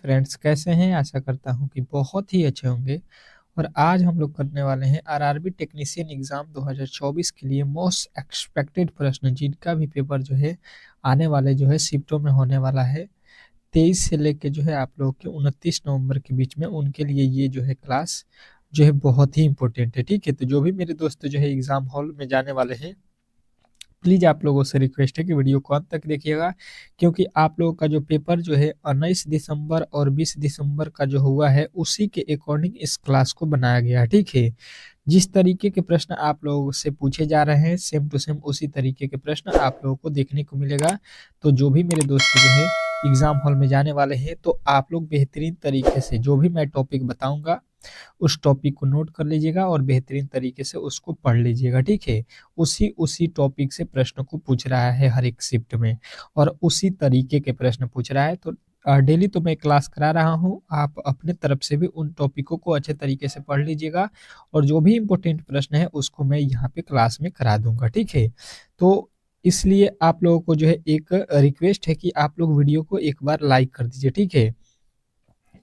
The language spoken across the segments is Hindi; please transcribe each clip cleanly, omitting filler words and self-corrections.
फ्रेंड्स कैसे हैं? आशा करता हूँ कि बहुत ही अच्छे होंगे। और आज हम लोग करने वाले हैं आरआरबी टेक्नीशियन एग्जाम 2024 के लिए मोस्ट एक्सपेक्टेड प्रश्न, जिनका भी पेपर जो है आने वाले जो है शिफ्टों में होने वाला है 23 से लेके जो है आप लोगों के 29 नवंबर के बीच में। उनके लिए ये जो है क्लास जो है बहुत ही इंपॉर्टेंट है। ठीक है, तो जो भी मेरे दोस्त जो है एग्जाम हॉल में जाने वाले हैं, प्लीज आप लोगों से रिक्वेस्ट है कि वीडियो को अंत तक देखिएगा, क्योंकि आप लोगों का जो पेपर जो है 19 दिसंबर और 20 दिसंबर का जो हुआ है उसी के अकॉर्डिंग इस क्लास को बनाया गया है। ठीक है, जिस तरीके के प्रश्न आप लोगों से पूछे जा रहे हैं सेम टू सेम उसी तरीके के प्रश्न आप लोगों को देखने को मिलेगा। तो जो भी मेरे दोस्त जो है एग्जाम हॉल में जाने वाले हैं, तो आप लोग बेहतरीन तरीके से जो भी मैं टॉपिक बताऊंगा उस टॉपिक को नोट कर लीजिएगा और बेहतरीन तरीके से उसको पढ़ लीजिएगा। ठीक है, उसी उसी टॉपिक से प्रश्न को पूछ रहा है हर एक शिफ्ट में, और उसी तरीके के प्रश्न पूछ रहा है। तो डेली तो मैं क्लास करा रहा हूँ, आप अपने तरफ से भी उन टॉपिकों को अच्छे तरीके से पढ़ लीजिएगा, और जो भी इम्पोर्टेंट प्रश्न है उसको मैं यहाँ पे क्लास में करा दूंगा। ठीक है, तो इसलिए आप लोगों को जो है एक रिक्वेस्ट है कि आप लोग वीडियो को एक बार लाइक कर दीजिए। ठीक है,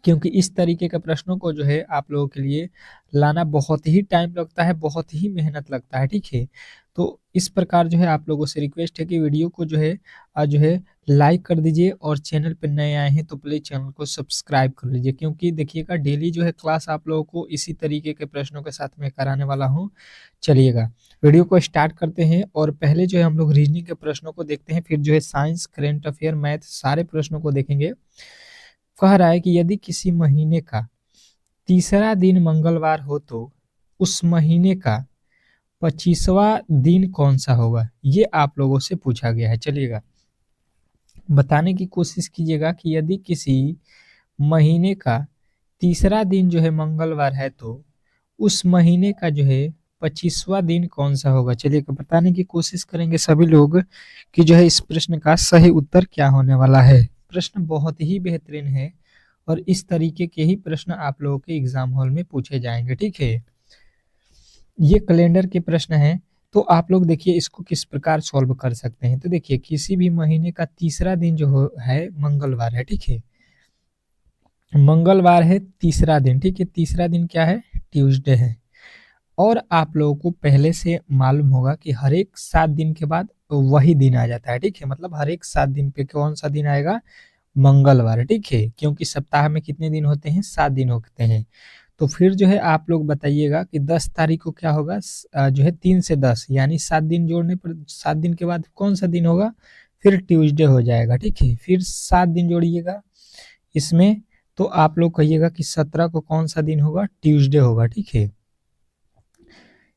क्योंकि इस तरीके के प्रश्नों को जो है आप लोगों के लिए लाना बहुत ही टाइम लगता है, बहुत ही मेहनत लगता है। ठीक है, तो इस प्रकार जो है आप लोगों से रिक्वेस्ट है कि वीडियो को जो है लाइक कर दीजिए, और चैनल पर नए आए हैं तो प्लीज चैनल को सब्सक्राइब कर लीजिए, क्योंकि देखिएगा डेली जो है क्लास आप लोगों को इसी तरीके के प्रश्नों के साथ में कराने वाला हूँ। चलिएगा वीडियो को स्टार्ट करते हैं, और पहले जो है हम लोग रीजनिंग के प्रश्नों को देखते हैं, फिर जो है साइंस, करेंट अफेयर, मैथ सारे प्रश्नों को देखेंगे। कह रहा है कि यदि किसी महीने का तीसरा दिन मंगलवार हो तो उस महीने का 25वां दिन कौन सा होगा, ये आप लोगों से पूछा गया है। चलिएगा बताने की कोशिश कीजिएगा कि यदि किसी महीने का तीसरा दिन जो है मंगलवार है तो उस महीने का जो है 25वां दिन कौन सा होगा। चलिएगा बताने की कोशिश करेंगे सभी लोग कि जो है इस प्रश्न का सही उत्तर क्या होने वाला है। प्रश्न बहुत ही बेहतरीन है, और इस तरीके के ही प्रश्न आप लोगों के एग्जाम हॉल में पूछे जाएंगे। ठीक है, ये कैलेंडर के प्रश्न हैं, तो आप लोग देखिए इसको किस प्रकार सॉल्व कर सकते हैं। तो देखिए किसी भी महीने का तीसरा दिन है मंगलवार है। ठीक है, मंगलवार है तीसरा दिन। ठीक है, तीसरा दिन क्या है? ट्यूसडे है। और आप लोगों को पहले से मालूम होगा कि हर एक 7 दिन के बाद वही दिन आ जाता है। ठीक है, मतलब हर एक 7 दिन पे कौन सा दिन आएगा? मंगलवार। ठीक है, क्योंकि सप्ताह में कितने दिन होते हैं? 7 दिन होते हैं। तो फिर जो है आप लोग बताइएगा कि 10 तारीख को क्या होगा? जो है 3 से 10 यानी 7 दिन जोड़ने पर 7 दिन के बाद कौन सा दिन होगा? फिर ट्यूसडे हो जाएगा। ठीक है, फिर 7 दिन जोड़िएगा इसमें, तो आप लोग कहिएगा कि 17 को कौन सा दिन होगा? ट्यूसडे होगा। ठीक है,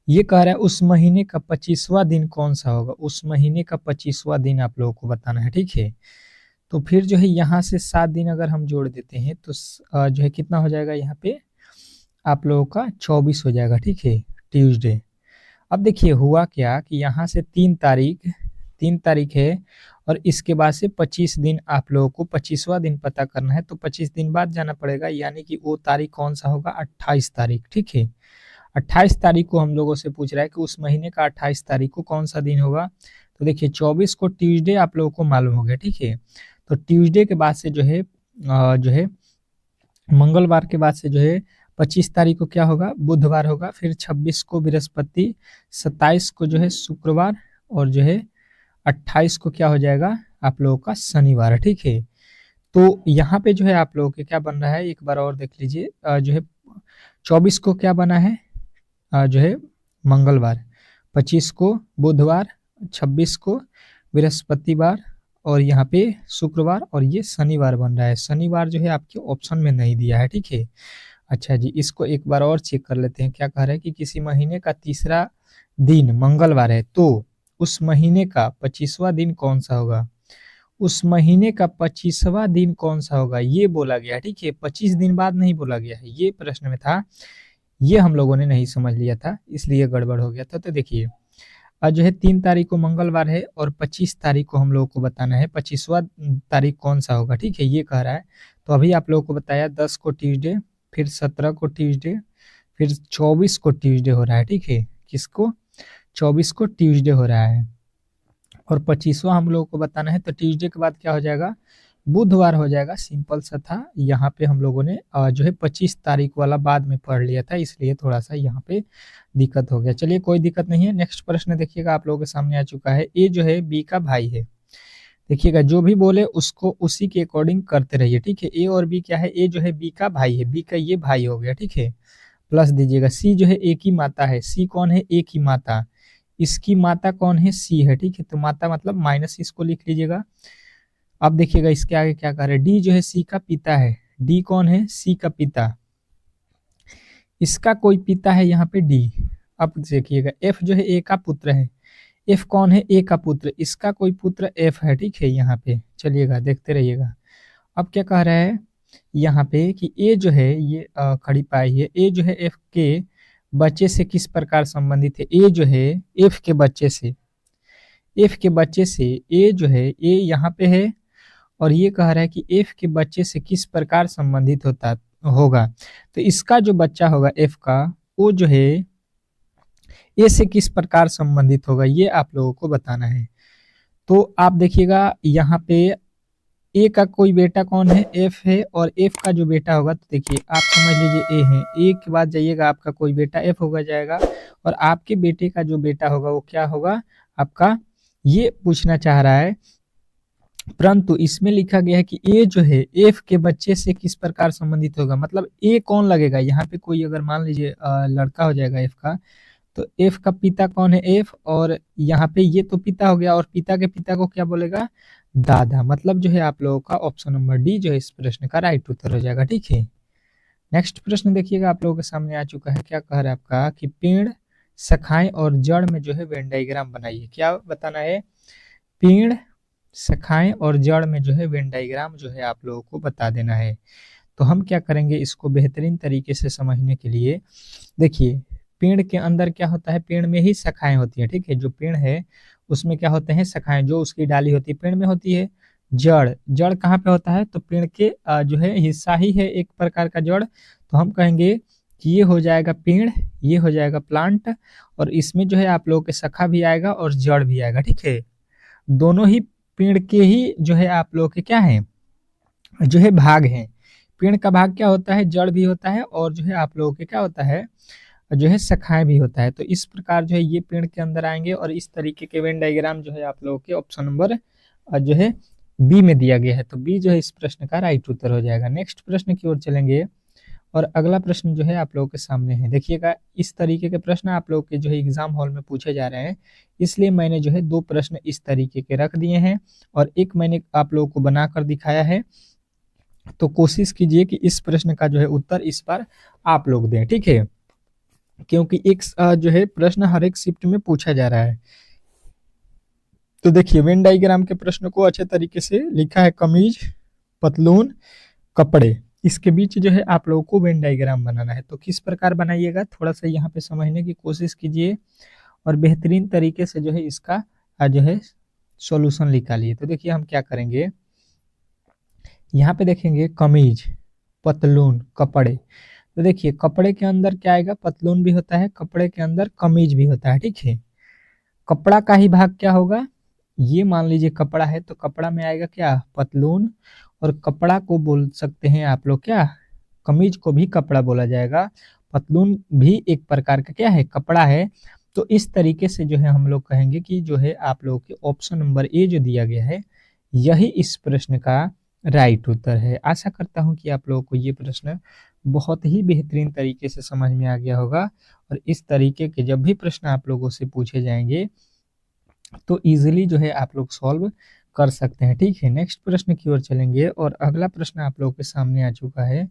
ये कह रहा है उस महीने का 25वां दिन कौन सा होगा, उस महीने का 25वां दिन आप लोगों को बताना है। ठीक है, तो फिर जो है यहाँ से 7 दिन अगर हम जोड़ देते हैं तो जो है कितना हो जाएगा? यहाँ पे आप लोगों का 24 हो जाएगा। ठीक है, ट्यूसडे। अब देखिए हुआ क्या कि यहाँ से 3 तारीख है, और इसके बाद से 25 दिन आप लोगों को 25वां दिन पता करना है, तो 25 दिन बाद जाना पड़ेगा, यानी कि वो तारीख कौन सा होगा? 28 तारीख। ठीक है, 28 तारीख को हम लोगों से पूछ रहा है कि उस महीने का 28 तारीख को कौन सा दिन होगा। तो देखिए 24 को ट्यूसडे आप लोगों को मालूम हो गया। ठीक है, तो ट्यूसडे के बाद से जो है मंगलवार के बाद से जो है 25 तारीख को क्या होगा? बुधवार होगा। फिर 26 को बृहस्पति, 27 को जो है शुक्रवार, और जो है 28 को क्या हो जाएगा? आप लोगों का शनिवार। ठीक है, तो यहाँ पे जो है आप लोगों के क्या बन रहा है, एक बार और देख लीजिए। जो है 24 को क्या बना है? जो है मंगलवार, 25 को बुधवार, 26 को बृहस्पतिवार, और यहाँ पे शुक्रवार, और ये शनिवार बन रहा है। शनिवार जो है आपके ऑप्शन में नहीं दिया है। ठीक है, अच्छा जी, इसको एक बार और चेक कर लेते हैं। क्या कह रहा है कि किसी महीने का तीसरा दिन मंगलवार है तो उस महीने का 25वां दिन कौन सा होगा? उस महीने का 25वां दिन कौन सा होगा, ये बोला गया। ठीक है, 25 दिन बाद नहीं बोला गया है, ये प्रश्न में था। ये हम लोगों ने नहीं समझ लिया था, इसलिए गड़बड़ हो गया था। तो देखिए आज जो है 3 तारीख को मंगलवार है, और 25 तारीख को हम लोगों को बताना है 25वां तारीख कौन सा होगा। ठीक है, ये कह रहा है। तो अभी आप लोगों को बताया 10 को ट्यूसडे, फिर 17 को ट्यूसडे, फिर 24 को ट्यूसडे हो रहा है। ठीक है, किसको? 24 को ट्यूसडे हो रहा है, और 25वां हम लोगों को बताना है। तो ट्यूसडे के बाद क्या हो जाएगा? बुधवार हो जाएगा, सिंपल सा था। यहाँ पे हम लोगों ने जो है 25 तारीख वाला बाद में पढ़ लिया था, इसलिए थोड़ा सा यहाँ पे दिक्कत हो गया। चलिए कोई दिक्कत नहीं है। नेक्स्ट प्रश्न देखिएगा आप लोगों के सामने आ चुका है। ए जो है बी का भाई है। देखिएगा जो भी बोले उसको उसी के अकॉर्डिंग करते रहिए, ठीक है। ए और बी क्या है, ए जो है बी का भाई है, बी का ये भाई हो गया, ठीक है। प्लस दीजिएगा। सी जो है ए की माता है, सी कौन है, ए की माता, इसकी माता कौन है, सी है, ठीक है। तो माता मतलब माइनस इसको लिख लीजिएगा। अब देखिएगा इसके आगे क्या कर रहे हैं, डी जो है सी का पिता है, डी कौन है, सी का पिता, इसका कोई पिता है यहाँ पे डी। अब देखिएगा एफ जो है ए का पुत्र है, एफ कौन है, ए का पुत्र, इसका कोई पुत्र एफ है, ठीक है। यहाँ पे चलिएगा देखते रहिएगा। अब क्या कह रहा है यहाँ पे कि ए जो है ये खड़ी पाई है, ए जो है एफ के बच्चे से किस प्रकार संबंधित है, ए जो है एफ के बच्चे से, एफ के बच्चे से ए जो है ए यहाँ पे है, और ये कह रहा है कि एफ के बच्चे से किस प्रकार संबंधित होता होगा। तो इसका जो बच्चा होगा एफ का, वो जो है ए से किस प्रकार संबंधित होगा, ये आप लोगों को बताना है। तो आप देखिएगा यहाँ पे ए का कोई बेटा कौन है, एफ है, और एफ का जो बेटा होगा, तो देखिए आप समझ लीजिए ए है, ए के बाद जाइएगा आपका कोई बेटा एफ होगा जाएगा, और आपके बेटे का जो बेटा होगा वो क्या होगा आपका, ये पूछना चाह रहा है। परंतु इसमें लिखा गया है कि ए जो है एफ के बच्चे से किस प्रकार संबंधित होगा, मतलब ए कौन लगेगा यहाँ पे, कोई अगर मान लीजिए लड़का हो जाएगा एफ का, तो एफ का पिता कौन है, एफ, और यहाँ पे ये तो पिता हो गया, और पिता के पिता को क्या बोलेगा, दादा। मतलब जो है आप लोगों का ऑप्शन नंबर डी जो है इस प्रश्न का राइट उत्तर हो जाएगा, ठीक है। नेक्स्ट प्रश्न देखिएगा आप लोगों के सामने आ चुका है। क्या कह रहा है आपका कि पेड़, शाखाएं और जड़ में जो है वेन डायग्राम बनाइए। क्या बताना है, पेड़, शाखाएं और जड़ में जो है वेन डायग्राम जो है आप लोगों को बता देना है। तो हम क्या करेंगे इसको बेहतरीन तरीके से समझने के लिए, देखिए पेड़ के अंदर क्या होता है, पेड़ में ही शाखाएं होती है, ठीक है। जो पेड़ है उसमें क्या होते हैं, शाखाएं, जो उसकी डाली होती है पेड़ में होती है। जड़, जड़ कहाँ पे होता है, तो पेड़ के जो है हिस्सा ही है एक प्रकार का जड़। तो हम कहेंगे कि ये हो जाएगा पेड़, ये हो जाएगा प्लांट, और इसमें जो है आप लोगों के शाखा भी आएगा और जड़ भी आएगा, ठीक है। दोनों ही पेड़ के ही जो है आप लोगों के क्या है, जो है भाग हैं। पेड़ का भाग क्या होता है, जड़ भी होता है, और जो है आप लोगों के क्या होता है, जो है शाखाएं भी होता है। तो इस प्रकार जो है ये पेड़ के अंदर आएंगे, और इस तरीके के वेन डायग्राम जो है आप लोगों के ऑप्शन नंबर जो है बी में दिया गया है। तो बी जो है इस प्रश्न का राइट उत्तर हो जाएगा। नेक्स्ट प्रश्न की ओर चलेंगे, और अगला प्रश्न जो है आप लोगों के सामने है। देखिएगा इस तरीके के प्रश्न आप लोग के जो है एग्जाम हॉल में पूछे जा रहे हैं, इसलिए मैंने जो है 2 प्रश्न इस तरीके के रख दिए हैं, और एक मैंने आप लोगों को बनाकर दिखाया है। तो कोशिश कीजिए कि इस प्रश्न का जो है उत्तर इस बार आप लोग दें, ठीक है, क्योंकि एक जो है प्रश्न हर एक शिफ्ट में पूछा जा रहा है। तो देखिए वेन डायग्राम के प्रश्न को अच्छे तरीके से लिखा है, कमीज, पतलून, कपड़े, इसके बीच जो है आप लोगों को वेन डायग्राम बनाना है। तो किस प्रकार बनाइएगा, थोड़ा सा यहाँ पे समझने की कोशिश कीजिए, और बेहतरीन तरीके से जो है इसका जो है सॉल्यूशन निकालिए। तो देखिए हम क्या करेंगे, यहाँ पे देखेंगे कमीज, पतलून, कपड़े। तो देखिए कपड़े के अंदर क्या आएगा, पतलून भी होता है, कपड़े के अंदर कमीज भी होता है, ठीक है। कपड़ा का ही भाग क्या होगा, ये मान लीजिए कपड़ा है, तो कपड़ा में आएगा क्या, पतलून, और कपड़ा को बोल सकते हैं आप लोग क्या, कमीज को भी कपड़ा बोला जाएगा, पतलून भी एक प्रकार का क्या है, कपड़ा है। तो इस तरीके से जो है हम लोग कहेंगे कि जो है आप लोगों के ऑप्शन नंबर ए जो दिया गया है, यही इस प्रश्न का राइट उत्तर है। आशा करता हूं कि आप लोगों को ये प्रश्न बहुत ही बेहतरीन तरीके से समझ में आ गया होगा, और इस तरीके के जब भी प्रश्न आप लोगों से पूछे जाएंगे तो इजीली जो है आप लोग सॉल्व कर सकते हैं, ठीक है। नेक्स्ट प्रश्न की ओर चलेंगे, और अगला प्रश्न आप लोगों के सामने आ चुका है।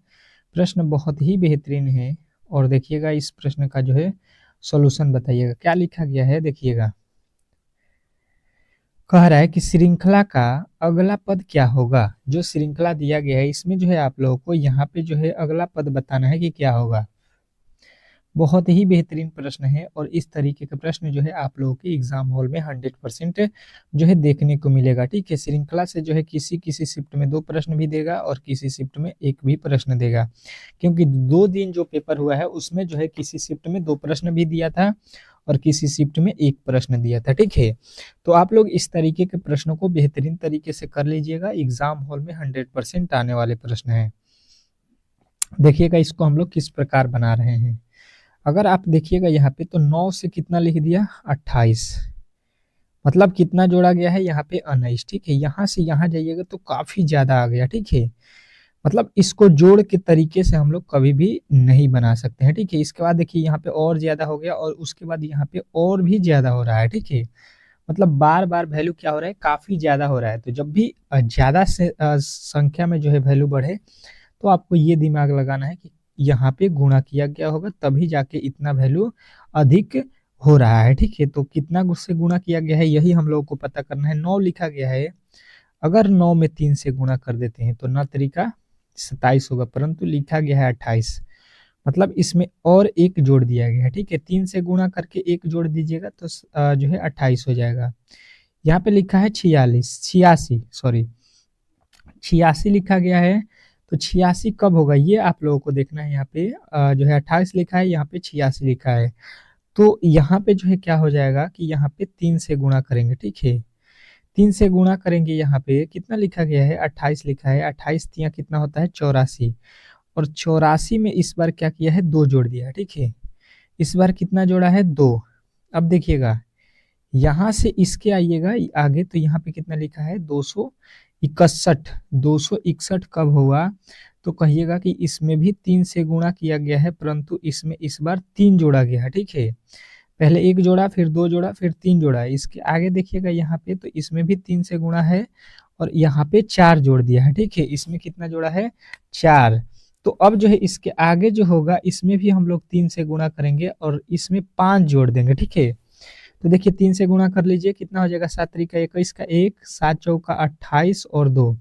प्रश्न बहुत ही बेहतरीन है, और देखिएगा इस प्रश्न का जो है सॉल्यूशन बताइएगा। क्या लिखा गया है देखिएगा, कह रहा है कि श्रृंखला का अगला पद क्या होगा। जो श्रृंखला दिया गया है इसमें जो है आप लोगों को यहाँ पे जो है अगला पद बताना है कि क्या होगा। बहुत ही बेहतरीन प्रश्न है और इस तरीके के प्रश्न जो है आप लोगों के एग्जाम हॉल में 100% जो है देखने को मिलेगा। ठीक है, श्रृंखला से जो है किसी किसी शिफ्ट में 2 प्रश्न भी देगा और किसी शिफ्ट में 1 भी प्रश्न देगा, क्योंकि 2 दिन जो पेपर हुआ है उसमें जो है किसी शिफ्ट में 2 प्रश्न भी दिया था और किसी शिफ्ट में 1 प्रश्न दिया था। ठीक है, तो आप लोग इस तरीके के प्रश्नों को बेहतरीन तरीके से कर लीजिएगा, एग्जाम हॉल में 100% आने वाले प्रश्न हैं। देखिएगा इसको हम लोग किस प्रकार बना रहे हैं। अगर आप देखिएगा यहाँ पे तो 9 से कितना लिख दिया 28, मतलब कितना जोड़ा गया है यहाँ पे 19। ठीक है, यहाँ से यहाँ जाइएगा तो काफी ज्यादा आ गया। ठीक है, मतलब इसको जोड़ के तरीके से हम लोग कभी भी नहीं बना सकते हैं। ठीक है, इसके बाद देखिए यहाँ पे और ज्यादा हो गया और उसके बाद यहाँ पे और भी ज्यादा हो रहा है। ठीक है, मतलब बार बार वैल्यू क्या हो रहा है, काफी ज्यादा हो रहा है। तो जब भी ज्यादा से संख्या में जो है वैल्यू बढ़े तो आपको ये दिमाग लगाना है कि यहाँ पे गुणा किया गया होगा तभी जाके इतना वैल्यू अधिक हो रहा है। ठीक है, तो कितना से गुणा किया गया है यही हम लोगों को पता करना है। 9 लिखा गया है, अगर 9 में 3 से गुणा कर देते हैं तो 9 तरीका 27 होगा, परंतु लिखा गया है 28, मतलब इसमें और एक जोड़ दिया गया है। ठीक है, 3 से गुणा करके एक जोड़ दीजिएगा तो जो है 28 हो जाएगा। यहाँ पे लिखा है 86 सॉरी 86 लिखा गया है, तो 86 कब होगा ये आप लोगों को देखना है। यहाँ पे जो है 28 लिखा है, यहाँ पे 86 लिखा है, तो यहाँ पे जो है क्या हो जाएगा कि यहाँ पे 3 से गुणा करेंगे। ठीक है, 3 से गुणा करेंगे, यहाँ पे कितना लिखा गया है 28 लिखा है, 28 तिया कितना होता है 84, और 84 में इस बार क्या किया है 2 जोड़ दिया है। ठीक है, इस बार कितना जोड़ा है 2। अब देखिएगा यहाँ से इसके आइएगा आगे तो यहाँ पे कितना लिखा है 261। 261 कब हुआ तो कहिएगा कि इसमें भी 3 से गुणा किया गया है, परंतु इसमें इस बार 3 जोड़ा गया है। ठीक है, पहले 1 जोड़ा, फिर 2 जोड़ा, फिर 3 जोड़ा। इसके आगे देखिएगा यहाँ पे तो इसमें भी 3 से गुणा है और यहाँ पे 4 जोड़ दिया है। ठीक है, इसमें कितना जोड़ा है 4। तो अब जो है इसके आगे जो होगा इसमें भी हम लोग 3 से गुणा करेंगे और इसमें 5 जोड़ देंगे। ठीक है, तो देखिए 3 से गुणा कर लीजिए, कितना हो जाएगा 7 तरीका 21 का 1, 7 चौका 28 और 2,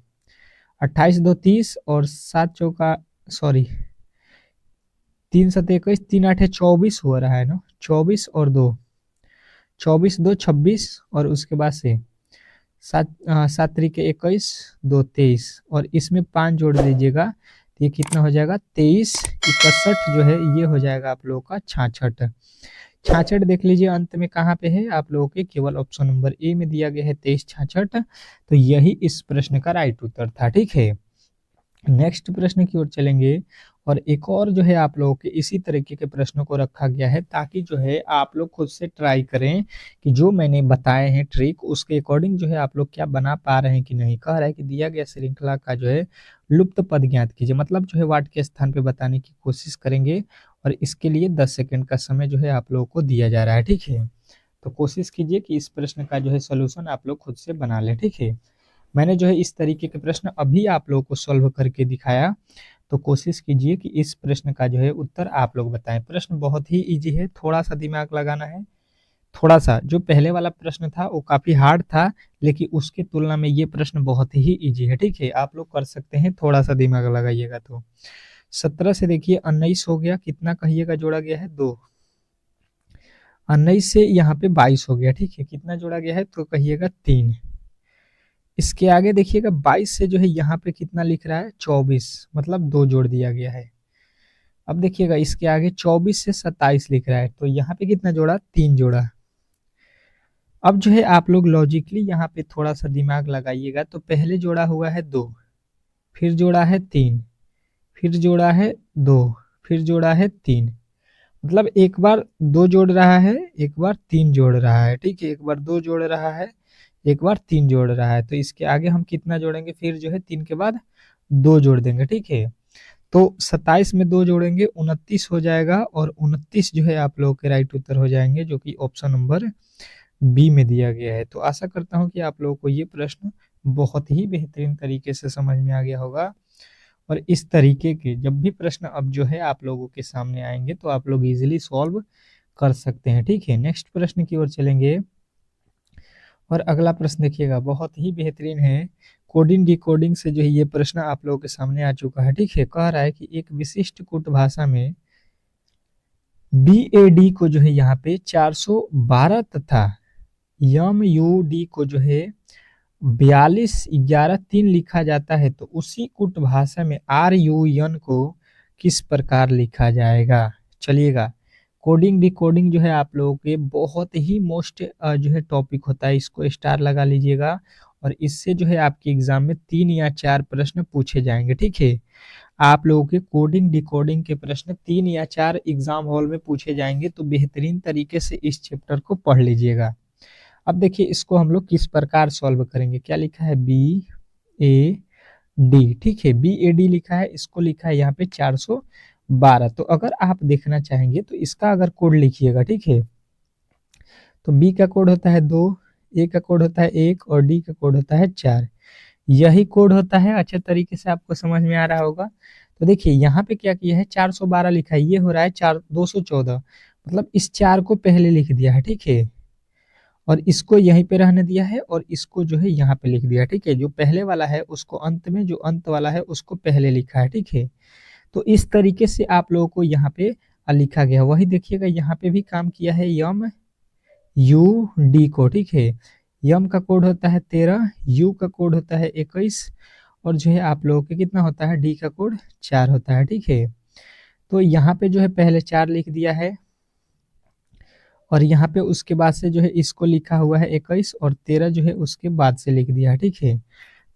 28 2 30 और 7 चौका सॉरी 3 7 21, 3 8 24 हो रहा है ना, 24 और 2, 24 2 26 और उसके बाद से 7 तरीके 21 2 23 और इसमें 5 जोड़ दीजिएगा तो ये कितना हो जाएगा 23 61 जो है ये हो जाएगा आप लोगों का 66। 66 देख लीजिए अंत में कहाँ पे है आप लोगों के, केवल ऑप्शन नंबर ए में दिया गया है 23 66, तो यही इस प्रश्न का राइट उत्तर था। ठीक है, नेक्स्ट प्रश्न की ओर चलेंगे और एक और जो है आप लोगों के इसी तरीके के प्रश्नों को रखा गया है ताकि जो है आप लोग खुद से ट्राई करें कि जो मैंने बताए हैं ट्रिक उसके अकॉर्डिंग जो है आप लोग क्या बना पा रहे हैं कि नहीं। कह रहा है कि दिया गया श्रृंखला का जो है लुप्त पद ज्ञात कीजिए, मतलब जो है वाट के स्थान पे बताने की कोशिश करेंगे और इसके लिए 10 सेकंड का समय जो है आप लोगों को दिया जा रहा है। ठीक है, तो कोशिश कीजिए कि इस प्रश्न का जो है सोल्यूशन आप लोग खुद से बना लें। ठीक है, मैंने जो है इस तरीके के प्रश्न अभी आप लोगों को सॉल्व करके दिखाया, तो कोशिश कीजिए कि इस प्रश्न का जो है उत्तर आप लोग बताएं। प्रश्न बहुत ही इजी है, थोड़ा सा दिमाग लगाना है। थोड़ा सा जो पहले वाला प्रश्न था वो काफी हार्ड था, लेकिन उसकी तुलना में ये प्रश्न बहुत ही इजी है। ठीक है, आप लोग कर सकते हैं, थोड़ा सा दिमाग लगाइएगा तो। 17 से देखिए 19 हो गया, कितना कहिएगा जोड़ा गया है 2। 19 से यहाँ पे 22 हो गया। ठीक है, कितना जोड़ा गया है तो कहिएगा 3। इसके आगे देखिएगा 22 से जो है यहाँ पे कितना लिख रहा है 24, मतलब 2 जोड़ दिया गया है। अब देखिएगा इसके आगे 24 से 27 लिख रहा है, तो यहाँ पे कितना जोड़ा 3 जोड़ा। अब जो है आप लोग लॉजिकली यहाँ पे थोड़ा सा दिमाग लगाइएगा, तो पहले जोड़ा हुआ है 2, फिर जोड़ा है 3, फिर जोड़ा है 2, फिर जोड़ा है 3, मतलब एक बार 2 जोड़ रहा है, एक बार 3 जोड़ रहा है। ठीक है, एक बार 2 जोड़ रहा है, एक बार 3 जोड़ रहा है, तो इसके आगे हम कितना जोड़ेंगे, फिर जो है 3 के बाद 2 जोड़ देंगे। ठीक है, तो 27 में 2 जोड़ेंगे 29 हो जाएगा और 29 जो है आप लोगों के राइट उत्तर हो जाएंगे, जो कि ऑप्शन नंबर बी में दिया गया है। तो आशा करता हूँ कि आप लोगों को ये प्रश्न बहुत ही बेहतरीन तरीके से समझ में आ गया होगा और इस तरीके के जब भी प्रश्न अब जो है आप लोगों के सामने आएंगे तो आप लोग इजीली सॉल्व कर सकते हैं। ठीक है, नेक्स्ट प्रश्न की ओर चलेंगे और अगला प्रश्न देखिएगा बहुत ही बेहतरीन है। कोडिंग डिकोडिंग से जो है ये प्रश्न आप लोगों के सामने आ चुका है। ठीक है, कह रहा है कि एक विशिष्ट कूट भाषा में BAD को जो है यहाँ पे 412 तथा MUD को जो है 4211 3 लिखा जाता है, तो उसी कुट भाषा में RUN को किस प्रकार लिखा जाएगा। चलिएगा, कोडिंग डिकोडिंग जो है आप लोगों के बहुत ही मोस्ट जो है टॉपिक होता है, इसको स्टार लगा लीजिएगा और इससे जो है आपके एग्जाम में 3 या 4 प्रश्न पूछे जाएंगे। ठीक है, आप लोगों के कोडिंग डिकोडिंग के प्रश्न 3 या 4 एग्जाम हॉल में पूछे जाएंगे, तो बेहतरीन तरीके से इस चैप्टर को पढ़ लीजिएगा। अब देखिए इसको हम लोग किस प्रकार सॉल्व करेंगे। क्या लिखा है, BAD। ठीक है, BAD लिखा है, इसको लिखा है यहाँ पे 412। तो अगर आप देखना चाहेंगे तो इसका अगर कोड लिखिएगा, ठीक है, तो B का कोड होता है 2, A का कोड होता है 1 और D का कोड होता है 4। यही कोड होता है, अच्छे तरीके से आपको समझ में आ रहा होगा। तो देखिए यहाँ पे क्या किया है, 412 लिखा है, ये हो रहा है 214, मतलब इस 4 को पहले लिख दिया है। ठीक है, और इसको यहीं पे रहने दिया है और इसको जो है यहाँ पे लिख दिया। ठीक है, जो पहले वाला है उसको अंत में, जो अंत वाला है उसको पहले लिखा है। ठीक है, तो इस तरीके से आप लोगों को यहाँ पे लिखा गया। वही देखिएगा यहाँ पे भी काम किया है MUD को। ठीक है, यम का कोड होता है 13, U का कोड होता है 21 और जो है आप लोगों के कितना होता है, D का कोड 4 होता है। ठीक है, तो यहाँ पे जो है पहले 4 लिख दिया है और यहाँ पे उसके बाद से जो है इसको लिखा हुआ है 21 और 13 जो है उसके बाद से लिख दिया है। ठीक है,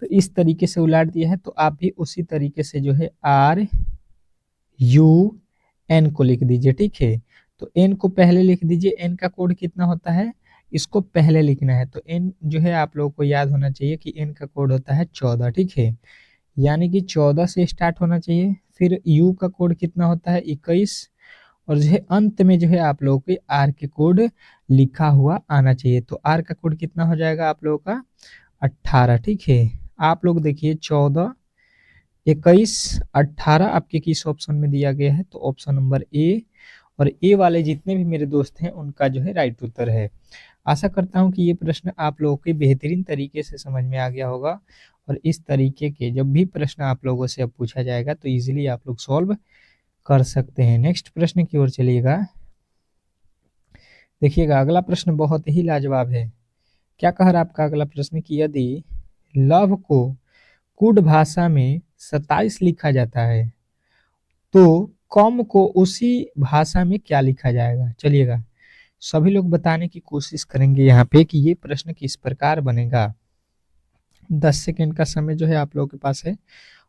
तो इस तरीके से उलाट दिया है, तो आप भी उसी तरीके से जो है RUN को लिख दीजिए। ठीक है, तो N को पहले लिख दीजिए। N का कोड कितना होता है, इसको पहले लिखना है, तो N जो है आप लोगों को याद होना चाहिए कि N का कोड होता है 14। ठीक है, यानी कि 14 से स्टार्ट होना चाहिए। फिर U का कोड कितना होता है 21 और जो है अंत में जो है आप लोगों के R के कोड लिखा हुआ आना चाहिए। तो R का कोड कितना हो जाएगा आप लोगों का 18। ठीक है, आप लोग देखिए 14, 21, 18 आपके किस ऑप्शन में दिया गया है, तो ऑप्शन नंबर A। और A वाले जितने भी मेरे दोस्त हैं उनका जो है राइट उत्तर है। आशा करता हूं कि ये प्रश्न आप लोगों के बेहतरीन तरीके से समझ में आ गया होगा और इस तरीके के जब भी प्रश्न आप लोगों से अब पूछा जाएगा तो इजीली आप लोग सॉल्व कर सकते हैं। नेक्स्ट प्रश्न की ओर चलिएगा। देखिएगा अगला प्रश्न बहुत ही लाजवाब है। क्या कह रहा है आपका अगला प्रश्न कि यदि लव को कुड भाषा में 27 लिखा जाता है तो कम को उसी भाषा में क्या लिखा जाएगा। चलिएगा सभी लोग बताने की कोशिश करेंगे यहाँ पे कि ये प्रश्न किस प्रकार बनेगा। 10 सेकेंड का समय जो है आप लोगों के पास है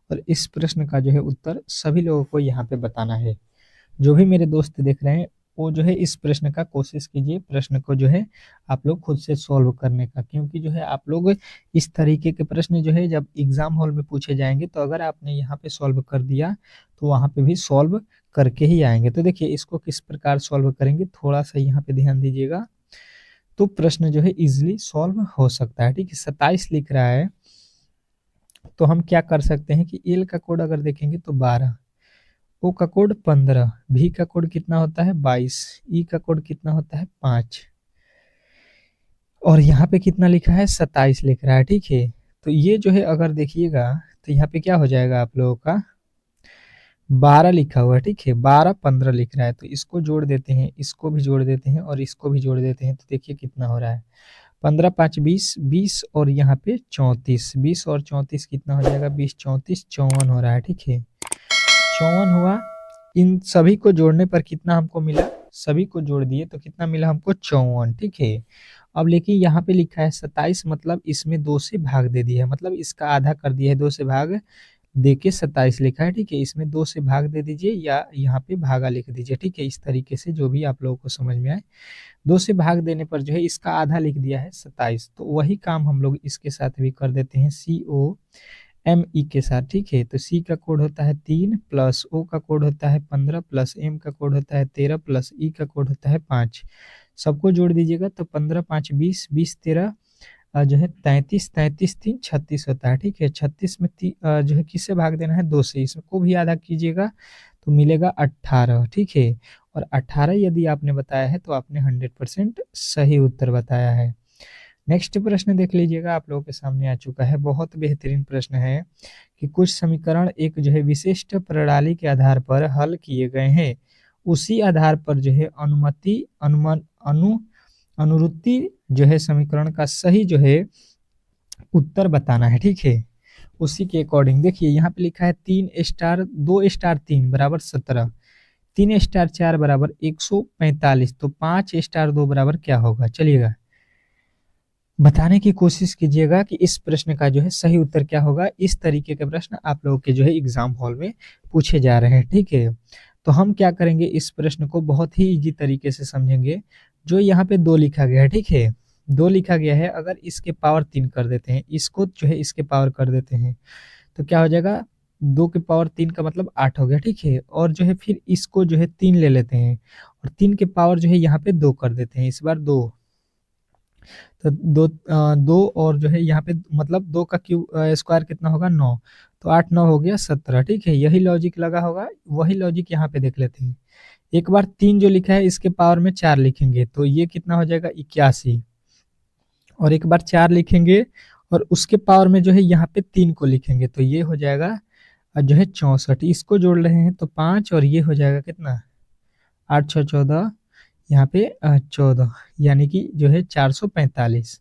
और इस प्रश्न का जो है उत्तर सभी लोगों को यहाँ पे बताना है। जो भी मेरे दोस्त देख रहे हैं वो जो है इस प्रश्न का कोशिश कीजिए, प्रश्न को जो है आप लोग खुद से सॉल्व करने का, क्योंकि जो है आप लोग इस तरीके के प्रश्न जो है जब एग्जाम हॉल में पूछे जाएंगे तो अगर आपने यहाँ पे सॉल्व कर दिया तो वहाँ पे भी सॉल्व करके ही आएंगे। तो देखिए इसको किस प्रकार सॉल्व करेंगे, थोड़ा सा यहाँ पे ध्यान दीजिएगा तो प्रश्न जो है इजिली सॉल्व हो सकता है। ठीक है, 27 लिख रहा है तो हम क्या कर सकते हैं कि एल का कोड अगर देखेंगे तो 12, ओ का कोड 15, भी का कोड कितना होता है 22, ई का कोड कितना होता है 5 और यहाँ पे कितना लिखा है 27 लिख रहा है। ठीक है, तो ये जो है अगर देखिएगा तो यहाँ पे क्या हो जाएगा आप लोगों का 12 लिखा हुआ है। ठीक है, 12 15 लिख रहा है, तो इसको जोड़ देते हैं, इसको भी जोड़ देते हैं और इसको भी जोड़ देते हैं, तो देखिए कितना हो रहा है 15 5 20, 20 और यहाँ पे 34, 20 और 34 कितना हो जाएगा 20 34 54 हो रहा है। ठीक है, 54 हुआ। इन सभी को जोड़ने पर कितना हमको मिला, सभी को जोड़ दिए तो कितना मिला हमको 54। ठीक है, अब लेकिन यहाँ पे लिखा है 27, मतलब इसमें 2 से भाग दे दिया है, मतलब इसका आधा कर दिया है, 2 से भाग दे के 27 लिखा है। ठीक है, इसमें 2 से भाग दे दीजिए या यहाँ पे भागा लिख दीजिए। ठीक है, इस तरीके से जो भी आप लोगों को समझ में आए, 2 से भाग देने पर जो है इसका आधा लिख दिया है 27, तो वही काम हम लोग इसके साथ भी कर देते हैं COME के साथ। ठीक है, तो C का कोड होता है 3 प्लस O का कोड होता है 15 प्लस M का कोड होता है 13 प्लस E का कोड होता है 5, सबको जोड़ दीजिएगा तो 15 5 20, 20 13 जो है 33, 33 3 36 होता है। ठीक है, 36 में जो है किससे भाग देना है 2 से, इसको भी आधा कीजिएगा तो मिलेगा 18। ठीक है, और 18 यदि आपने बताया है तो आपने 100% सही उत्तर बताया है। नेक्स्ट प्रश्न देख लीजिएगा, आप लोगों के सामने आ चुका है, बहुत बेहतरीन प्रश्न है कि कुछ समीकरण एक जो है विशिष्ट प्रणाली के आधार पर हल किए गए हैं उसी आधार पर जो है अनुमति अनुमान अनुरुत्ति जो है समीकरण का सही जो है उत्तर बताना है। ठीक है, उसी के अकॉर्डिंग देखिए यहाँ पे लिखा है 3 स्टार 2 स्टार 3 बराबर 17, 3 स्टार 4 बराबर 145, तो 5 स्टार 2 बराबर क्या होगा, चलिएगा बताने की कोशिश कीजिएगा कि इस प्रश्न का जो है सही उत्तर क्या होगा। इस तरीके के प्रश्न आप लोगों के जो है एग्जाम हॉल में पूछे जा रहे हैं। ठीक है, तो हम क्या करेंगे, इस प्रश्न को बहुत ही इजी तरीके से समझेंगे। जो यहाँ पे 2 लिखा गया है, ठीक है, 2 लिखा गया है, अगर इसके पावर 3 कर देते हैं, इसको जो है इसके पावर कर देते हैं, तो क्या हो जाएगा, 2 के पावर 3 का मतलब 8 हो गया। ठीक है, और जो है फिर इसको जो है 3 ले लेते हैं और 3 के पावर जो है यहाँ पे 2 कर देते हैं, इस बार 2, तो 2 और जो है यहाँ पे मतलब 2 का क्यूब स्क्वायर कितना होगा, 9, तो 8 9 हो गया 17। ठीक है, यही लॉजिक लगा होगा, वही लॉजिक यहाँ पे देख लेते हैं। एक बार 3 जो लिखा है इसके पावर में 4 लिखेंगे तो ये कितना हो जाएगा 81, और एक बार 4 लिखेंगे और उसके पावर में जो है यहाँ पे 3 को लिखेंगे तो ये हो जाएगा जो है 64, इसको जोड़ रहे हैं तो 5 और ये हो जाएगा कितना 8 6 14, यहाँ पे 14, यानी कि जो है 445।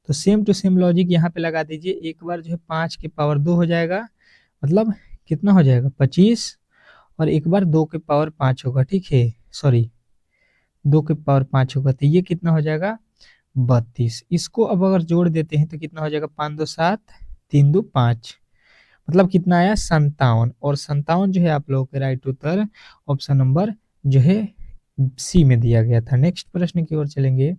तो सेम टू सेम लॉजिक यहाँ पे लगा दीजिए, एक बार जो है 5 के पावर 2 हो जाएगा, मतलब कितना हो जाएगा 25, और एक बार 2 के पावर 5 होगा। ठीक है, सॉरी 2 के पावर 5 होगा तो ये कितना हो जाएगा 32। इसको अब अगर जोड़ देते हैं तो कितना हो जाएगा 5 2 7 3 2 5, मतलब कितना आया 57, और 57 जो है आप लोगों के राइट उत्तर ऑप्शन नंबर जो है सी में दिया गया था। नेक्स्ट प्रश्न की ओर चलेंगे,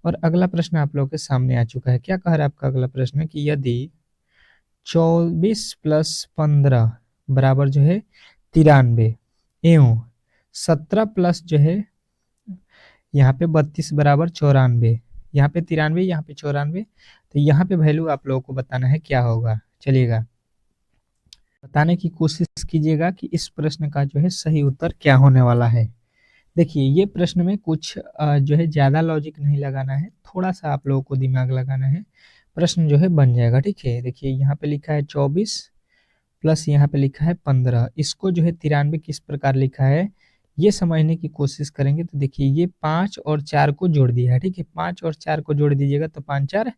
और अगला प्रश्न आप लोगों के सामने आ चुका है। क्या कह रहा है आपका अगला प्रश्न कि यदि 24 + 15 बराबर जो है 93 एवं 17 प्लस जो है यहाँ पे 32 बराबर 94, यहाँ पे 93 यहाँ पे 94, तो यहाँ पे वैल्यू आप लोगों को बताना है क्या होगा। चलिएगा बताने की कोशिश कीजिएगा कि इस प्रश्न का जो है सही उत्तर क्या होने वाला है। देखिए ये प्रश्न में कुछ जो है ज़्यादा लॉजिक नहीं लगाना है, थोड़ा सा आप लोगों को दिमाग लगाना है, प्रश्न जो है बन जाएगा। ठीक है, देखिए यहाँ पे लिखा है 24 प्लस यहाँ पे लिखा है 15, इसको जो है 93 किस प्रकार लिखा है ये समझने की कोशिश करेंगे। तो देखिए ये 5 और 4 को जोड़ दिया है। ठीक है, 5 और 4 को जोड़ दीजिएगा तो 5 4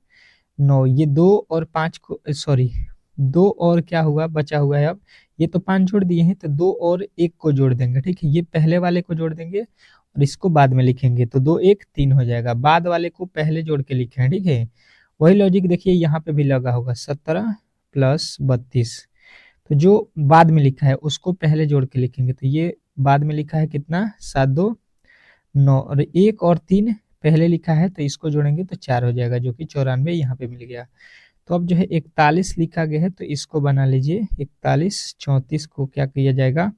9, ये 2 और 5 को सॉरी 2 और क्या हुआ बचा हुआ है, अब ये तो 5 जोड़ दिए हैं तो 2 और 1 को जोड़ देंगे। ठीक है, ये पहले वाले को जोड़ देंगे और इसको बाद में लिखेंगे तो 2 1 3 हो जाएगा, बाद वाले को पहले जोड़ के लिखे हैं। ठीक है, वही लॉजिक देखिए यहाँ पे भी लगा होगा 17 + 32, तो जो बाद में लिखा है उसको पहले जोड़ के लिखेंगे तो ये बाद में लिखा है कितना 7 2 9, और 1 और 3 पहले लिखा है तो इसको जोड़ेंगे तो 4 हो जाएगा, जो कि 94 यहाँ पे मिल गया। तो अब जो है 41 लिखा गया है तो इसको बना लीजिए 41, 34 को क्या किया जाएगा,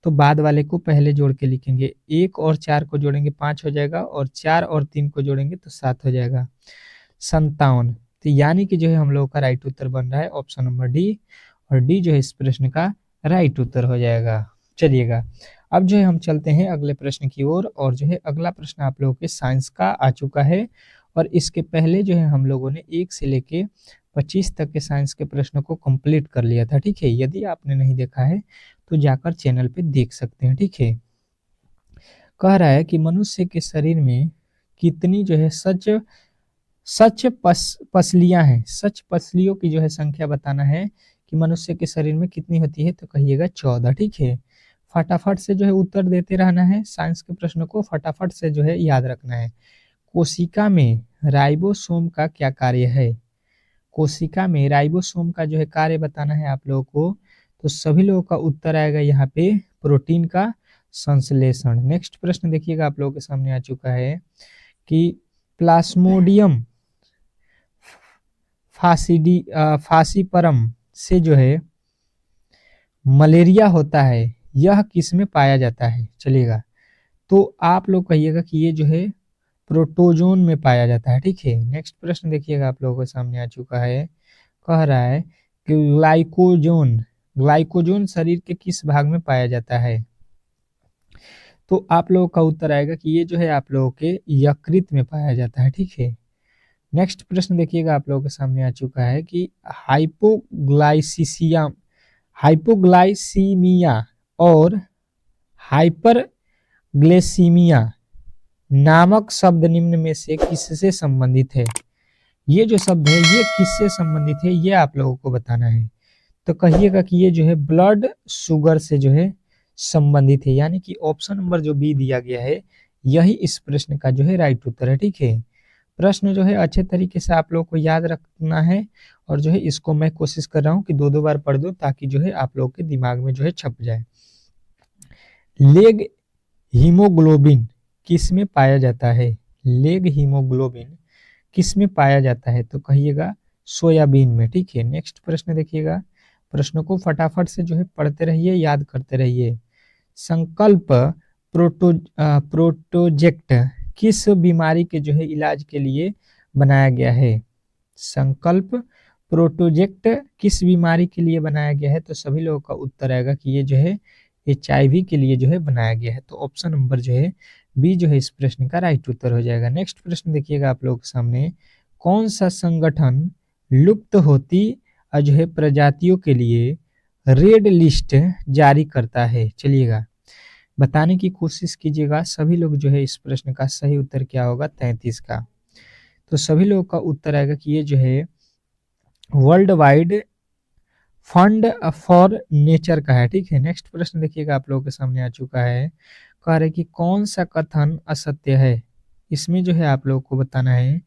तो बाद वाले को पहले जोड़ के लिखेंगे, 1 और 4 को जोड़ेंगे 5 हो जाएगा, और 4 और 3 को जोड़ेंगे तो 7 हो जाएगा 57। तो यानी कि जो है हम लोगों का राइट उत्तर बन रहा है ऑप्शन नंबर डी, और डी जो है इस प्रश्न का राइट उत्तर हो जाएगा। चलिएगा अब जो है हम चलते हैं अगले प्रश्न की ओर, और जो है अगला प्रश्न आप लोगों के साइंस का आ चुका है, और इसके पहले जो है हम लोगों ने 1 से लेके 25 तक के साइंस के प्रश्नों को कंप्लीट कर लिया था। ठीक है, यदि आपने नहीं देखा है तो जाकर चैनल पे देख सकते हैं। ठीक है, कह रहा है कि मनुष्य के शरीर में कितनी जो है सच पसलियां हैं, सच पसलियों की जो है संख्या बताना है कि मनुष्य के शरीर में कितनी होती है, तो कहिएगा 14। ठीक है, फटाफट से जो है उत्तर देते रहना है, साइंस के प्रश्नों को फटाफट से जो है याद रखना है। कोशिका में राइबोसोम का क्या कार्य है, कोशिका में राइबोसोम का जो है कार्य बताना है आप लोगों को, तो सभी लोगों का उत्तर आएगा यहाँ पे प्रोटीन का संश्लेषण। नेक्स्ट प्रश्न देखिएगा आप लोगों के सामने आ चुका है कि प्लाज्मोडियम फासिपरम से जो है मलेरिया होता है, यह किस में पाया जाता है। चलिएगा तो आप लोग कहिएगा कि ये जो है प्रोटोजोन में पाया जाता है। ठीक है, नेक्स्ट प्रश्न देखिएगा आप लोगों के सामने आ चुका है, कह रहा है कि ग्लाइकोजोन शरीर के किस भाग में पाया जाता है, तो आप लोगों का उत्तर आएगा कि ये जो है आप लोगों के यकृत में पाया जाता है। ठीक है, नेक्स्ट प्रश्न देखिएगा आप लोगों के सामने आ चुका है कि हाइपोग्लाइसीमिया और हाइपर ग्लेसीमिया नामक शब्द निम्न में से किससे संबंधित है? ये जो शब्द है ये किससे संबंधित है, ये आप लोगों को बताना है। तो कहिएगा कि ये जो है ब्लड शुगर से जो है संबंधित है, यानी कि ऑप्शन नंबर जो बी दिया गया है यही इस प्रश्न का जो है राइट उत्तर है। ठीक है, प्रश्न जो है अच्छे तरीके से आप लोगों को याद रखना है, और जो है इसको मैं कोशिश कर रहा हूँ कि दो दो बार पढ़ दूं ताकि जो है आप लोगों के दिमाग में जो है छप जाए। लेग हीमोग्लोबिन किस में पाया जाता है? लेग हीमोग्लोबिन किस में पाया जाता है? तो कहिएगा सोयाबीन में। ठीक है, नेक्स्ट प्रश्न देखिएगा, प्रश्नों को फटाफट से जो है पढ़ते रहिए, याद करते रहिए। संकल्प प्रोटोजेक्ट किस बीमारी के जो है इलाज के लिए बनाया गया है? संकल्प प्रोटोजेक्ट किस बीमारी के लिए बनाया गया है? तो सभी लोगों का उत्तर आएगा कि ये जो है HIV के लिए जो है बनाया गया है। तो ऑप्शन नंबर जो है बी जो है इस प्रश्न का राइट उत्तर हो जाएगा। नेक्स्ट प्रश्न देखिएगा आप लोगों के सामने, कौन सा संगठन लुप्त होती जो है प्रजातियों के लिए रेड लिस्ट जारी करता है? चलिएगा बताने की कोशिश कीजिएगा सभी लोग जो है इस प्रश्न का सही उत्तर क्या होगा 33 का। तो सभी लोगों का उत्तर आएगा कि ये जो है world wide fund for nature का है। ठीक है, नेक्स्ट प्रश्न देखिएगा आप लोगों के सामने आ चुका है, कह रहे कि कौन सा कथन असत्य है? इसमें जो है आप लोगों को बताना है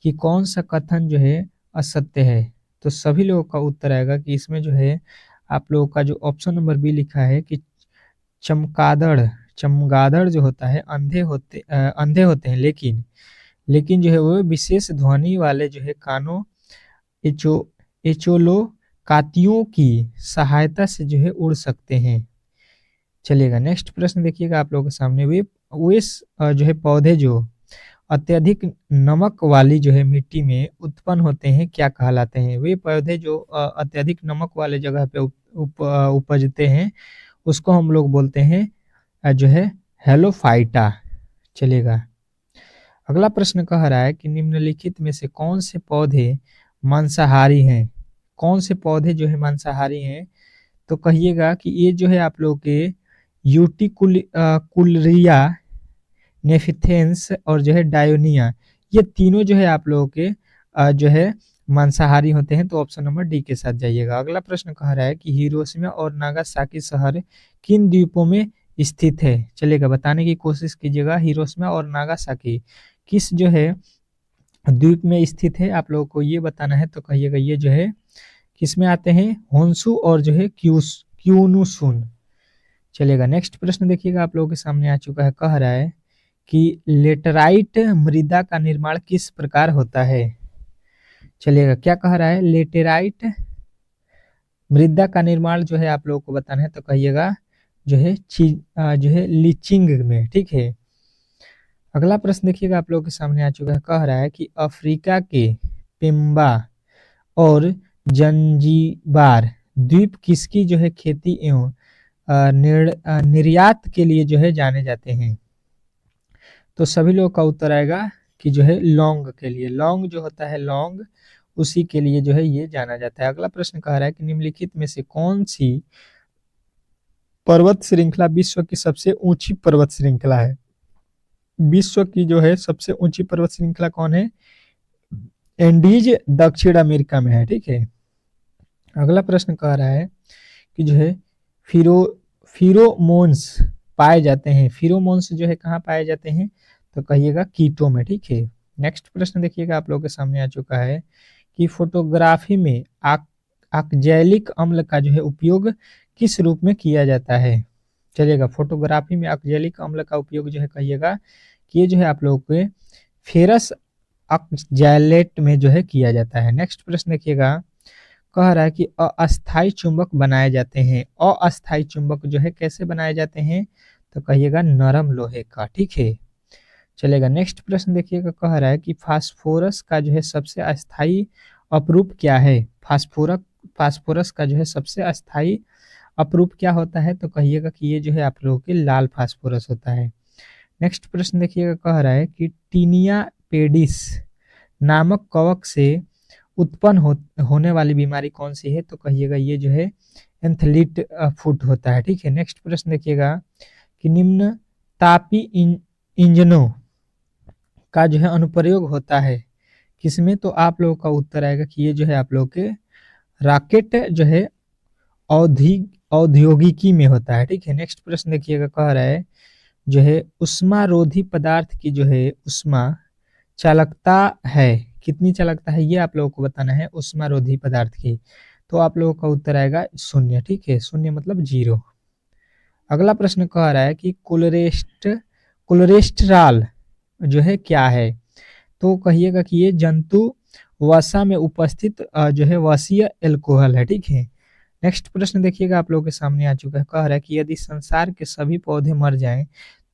कि कौन सा कथन जो है असत्य है। तो सभी लोगों का उत्तर आएगा कि इसमें जो है आप लोगों का जो ऑप्शन नंबर बी लिखा है कि चमगादड़ जो होता है अंधे होते हैं, लेकिन जो है वो विशेष ध्वनि वाले जो है कानों एचोलोकातियों की सहायता से जो है उड़ सकते हैं। चलिएगा नेक्स्ट प्रश्न देखिएगा आप लोगों के सामने, वे जो है पौधे जो अत्यधिक नमक वाली जो है मिट्टी में उत्पन्न होते हैं क्या कहलाते हैं? वे पौधे जो अत्यधिक नमक वाले जगह पे उपजते हैं उसको हम लोग बोलते हैं जो है हेलोफाइटा। चलिएगा अगला प्रश्न कह रहा है कि निम्नलिखित में से कौन से पौधे मांसाहारी हैं? कौन से पौधे जो है मांसाहारी हैं? तो कहिएगा कि ये जो है आप लोग के यूटिकुलरिया, नेफिथेंस और जो है डायोनिया, ये तीनों जो है आप लोगों के जो है मांसाहारी होते हैं। तो ऑप्शन नंबर डी के साथ जाइएगा। अगला प्रश्न कह रहा है कि हिरोशिमा और नागासाकी शहर किन द्वीपों में स्थित है? चलिएगा बताने की कोशिश कीजिएगा, हिरोशिमा और नागासाकी किस जो है द्वीप में स्थित है आप लोगों को ये बताना है। तो कहिएगा ये जो है किस में आते हैं? होन्शु और जो है क्यूनुसुन। चलिएगा नेक्स्ट प्रश्न देखिएगा आप लोगों के सामने आ चुका है, कह रहा है कि लेटराइट मृदा का निर्माण किस प्रकार होता है? चलिएगा क्या कह रहा है? लेटेराइट मृदा का निर्माण जो है आप लोगों को बताना है। तो कहिएगा जो है लीचिंग में। ठीक है, अगला प्रश्न देखिएगा आप लोगों के सामने आ चुका है, कह रहा है कि अफ्रीका के पेम्बा और जंजीबार द्वीप किसकी जो है खेती एवं निर्यात के लिए जो है जाने जाते हैं? तो सभी लोगों का उत्तर आएगा कि जो है लौंग के लिए। लौंग जो होता है लौंग, उसी के लिए जो है ये जाना जाता है। अगला प्रश्न कह रहा है कि निम्नलिखित में से कौन सी पर्वत श्रृंखला विश्व की सबसे ऊंची पर्वत श्रृंखला है? विश्व की जो है सबसे ऊंची पर्वत श्रृंखला कौन है? एंडीज दक्षिण अमेरिका में है। ठीक है, अगला प्रश्न कह रहा है कि जो है फिरोमोन्स पाए जाते हैं। फिरोमोन्स जो है कहाँ पाए जाते हैं? तो कहिएगा कीटों में। ठीक है, नेक्स्ट प्रश्न देखिएगा आप लोगों के सामने आ चुका है कि फोटोग्राफी में ऑक्जैलिक अम्ल का जो है उपयोग किस रूप में किया जाता है? चलिएगा फोटोग्राफी में ऑक्जैलिक अम्ल का उपयोग जो है कहिएगा कि ये जो है आप लोगों के फेरस ऑक्जैलेट में जो है किया जाता है। नेक्स्ट प्रश्न देखिएगा, कह रहा है कि अस्थाई चुंबक बनाए जाते हैं। अस्थाई चुंबक जो है कैसे बनाए जाते हैं? तो कहिएगा नरम लोहे का। ठीक है, चलेगा नेक्स्ट प्रश्न देखिएगा, कह रहा है कि फास्फोरस का जो है सबसे अस्थाई अपरूप क्या है? फास्फोरस का जो है सबसे अस्थाई अपरूप क्या होता है? तो कहिएगा कि ये जो है आप लोगों के लाल फास्फोरस होता है। नेक्स्ट प्रश्न देखिएगा, कह रहा है कि टीनिया पेडिस नामक कवक से उत्पन्न होने वाली बीमारी कौन सी है? तो कहिएगा ये जो है एंथलीट फुट होता है। ठीक है, नेक्स्ट प्रश्न देखिएगा कि निम्न तापी इंजनों का जो है अनुप्रयोग होता है किसमें? तो आप लोगों का उत्तर आएगा कि ये जो है आप लोग के रॉकेट जो है औद्योगिकी में होता है। ठीक है, नेक्स्ट प्रश्न देखिएगा, कह रहा है जो है उष्मारोधी पदार्थ की जो है उष्मा चालकता है, कितनी चालकता है ये आप लोगों को बताना है उष्मारोधी पदार्थ की। तो आप लोगों का उत्तर आएगा 0। ठीक है, 0 मतलब 0। अगला प्रश्न कह रहा है कि कोलेस्ट्रॉल जो है क्या है? तो कहिएगा कि ये जंतु वसा में उपस्थित जो है वसीय एल्कोहल है। ठीक है, नेक्स्ट प्रश्न देखिएगा आप लोगों के सामने आ चुका है, कह रहा है कि यदि संसार के सभी पौधे मर जाएं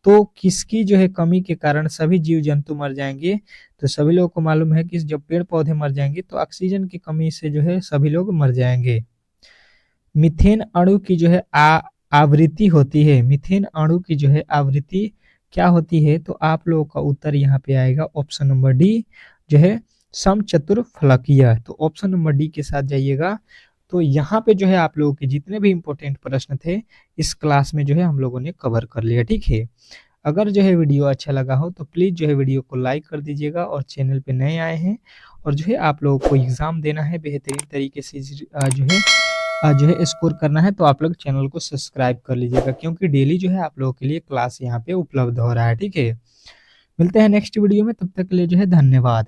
तो किसकी जो है कमी के कारण सभी जीव जंतु मर जाएंगे? तो सभी लोगों को मालूम है कि जब पेड़ पौधे मर जाएंगे तो ऑक्सीजन की कमी से जो है सभी लोग मर जाएंगे। मीथेन अणु की जो है आवृत्ति होती है, मीथेन अणु की जो है आवृत्ति क्या होती है? तो आप लोगों का उत्तर यहाँ पे आएगा ऑप्शन नंबर डी जो है समचतुर्फलकीय। तो ऑप्शन नंबर डी के साथ जाइएगा। तो यहाँ पे जो है आप लोगों के जितने भी इंपॉर्टेंट प्रश्न थे इस क्लास में जो है हम लोगों ने कवर कर लिया। ठीक है, अगर जो है वीडियो अच्छा लगा हो तो प्लीज़ जो है वीडियो को लाइक कर दीजिएगा, और चैनल पे नए आए हैं और जो है आप लोगों को एग्ज़ाम देना है बेहतरीन तरीके से जो है स्कोर करना है, तो आप लोग चैनल को सब्सक्राइब कर लीजिएगा, क्योंकि डेली जो है आप लोगों के लिए क्लास यहाँ पे उपलब्ध हो रहा है। ठीक है, मिलते हैं नेक्स्ट वीडियो में, तब तक के लिए जो है धन्यवाद।